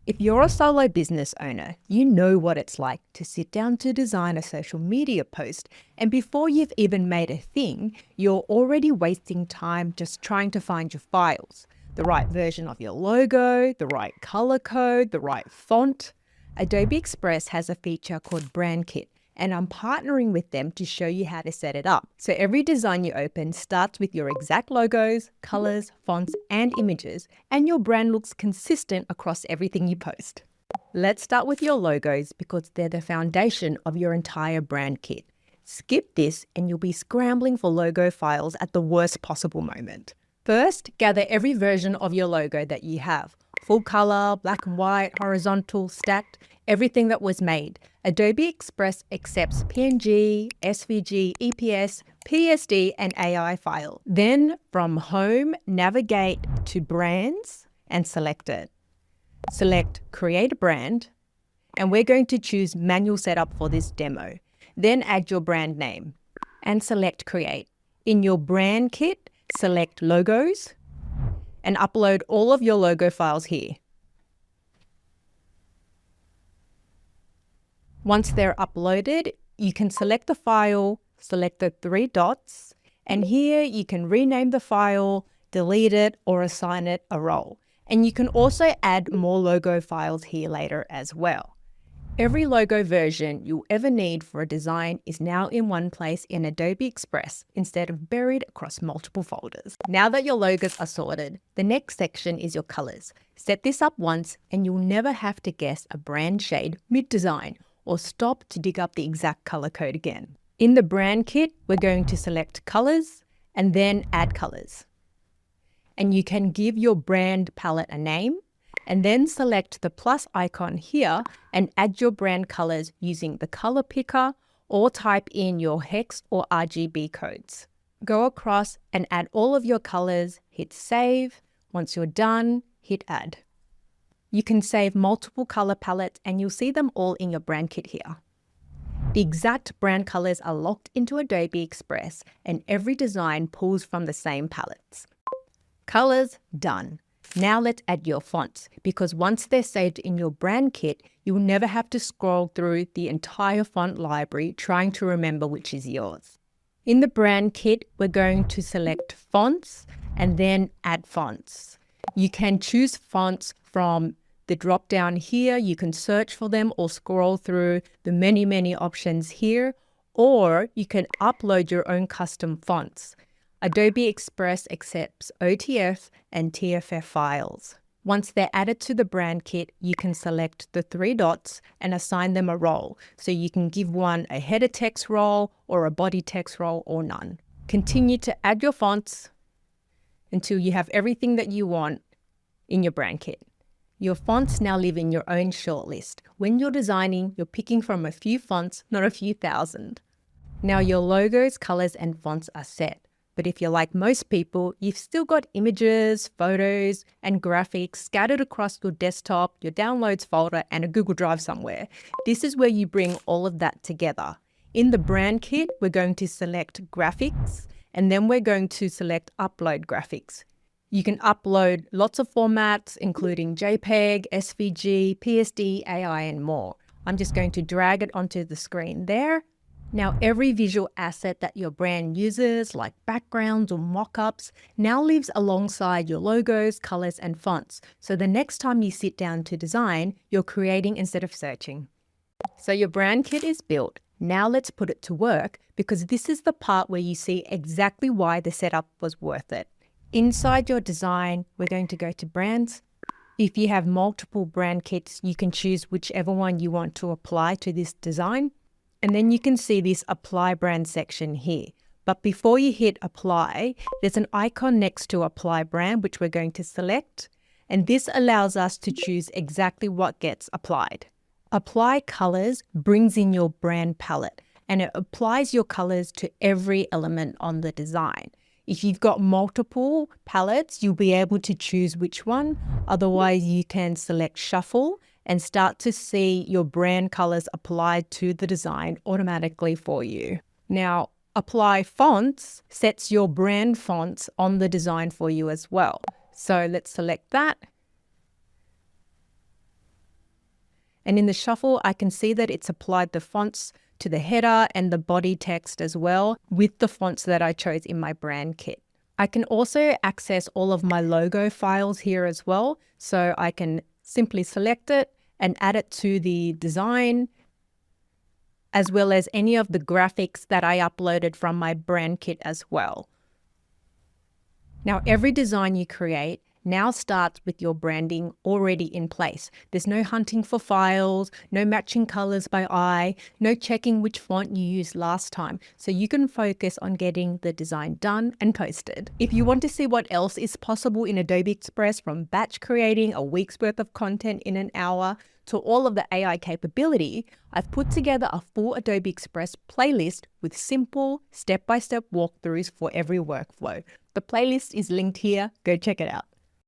If you're a solo business owner, you know what it's like to sit down to design a social media post, and before you've even made a thing, you're already wasting time just trying to find your files, the right version of your logo, the right color code, the right font. Adobe Express has a feature called Brand Kit, and I'm partnering with them to show you how to set it up. So every design you open starts with your exact logos, colors, fonts, and images, and your brand looks consistent across everything you post. Let's start with your logos because they're the foundation of your entire brand kit. Skip this and you'll be scrambling for logo files at the worst possible moment. First, gather every version of your logo that you have. Full color, black and white, horizontal, stacked, everything that was made. Adobe Express accepts PNG, SVG, EPS, PSD, and AI file. Then from Home, navigate to Brands and select it. Select Create a Brand, and we're going to choose Manual Setup for this demo. Then add your brand name and select Create. In your brand kit, select Logos and upload all of your logo files here. Once they're uploaded, you can select the file, select the three dots, and here you can rename the file, delete it, or assign it a role. And you can also add more logo files here later as well. Every logo version you'll ever need for a design is now in one place in Adobe Express instead of buried across multiple folders. Now that your logos are sorted, the next section is your colors. Set this up once and you'll never have to guess a brand shade mid-design or stop to dig up the exact color code again. In the brand kit, we're going to select colors and then add colors. And you can give your brand palette a name and then select the plus icon here and add your brand colors using the color picker or type in your hex or RGB codes. Go across and add all of your colors, hit save. Once you're done, hit add. You can save multiple color palettes and you'll see them all in your brand kit here. The exact brand colors are locked into Adobe Express and every design pulls from the same palettes. Colors done. Now let's add your fonts, because once they're saved in your brand kit, you'll never have to scroll through the entire font library trying to remember which is yours. In the brand kit, we're going to select fonts and then add fonts. You can choose fonts from the drop down here. You can search for them or scroll through the many options here, or you can upload your own custom fonts. Adobe Express accepts OTF and TFF files. Once they're added to the brand kit, you can select the three dots and assign them a role. So you can give one a header text role or a body text role or none. Continue to add your fonts until you have everything that you want in your brand kit. Your fonts now live in your own shortlist. When you're designing, you're picking from a few fonts, not a few thousand. Now your logos, colors, and fonts are set. But if you're like most people, you've still got images, photos, and graphics scattered across your desktop, your downloads folder, and a Google Drive somewhere. This is where you bring all of that together. In the brand kit, we're going to select graphics, and then we're going to select upload graphics. You can upload lots of formats, including JPEG, SVG, PSD, AI, and more. I'm just going to drag it onto the screen there. Now, every visual asset that your brand uses, like backgrounds or mock-ups, now lives alongside your logos, colors, and fonts. So the next time you sit down to design, you're creating instead of searching. So your brand kit is built. Now let's put it to work, because this is the part where you see exactly why the setup was worth it. Inside your design, we're going to go to Brands. If you have multiple brand kits, you can choose whichever one you want to apply to this design. And then you can see this Apply Brand section here. But before you hit Apply, there's an icon next to Apply Brand, which we're going to select. And this allows us to choose exactly what gets applied. Apply Colors brings in your brand palette, and it applies your colors to every element on the design. If you've got multiple palettes, you'll be able to choose which one. Otherwise, you can select Shuffle and start to see your brand colors applied to the design automatically for you. Now, Apply Fonts sets your brand fonts on the design for you as well. So let's select that. And in the shuffle, I can see that it's applied the fonts to the header and the body text as well with the fonts that I chose in my brand kit. I can also access all of my logo files here as well. So I can simply select it and add it to the design, as well as any of the graphics that I uploaded from my brand kit as well. Now, every design you create now starts with your branding already in place. There's no hunting for files, no matching colors by eye, no checking which font you used last time. So you can focus on getting the design done and posted. If you want to see what else is possible in Adobe Express, from batch creating a week's worth of content in an hour to all of the AI capability, I've put together a full Adobe Express playlist with simple step-by-step walkthroughs for every workflow. The playlist is linked here. Go check it out.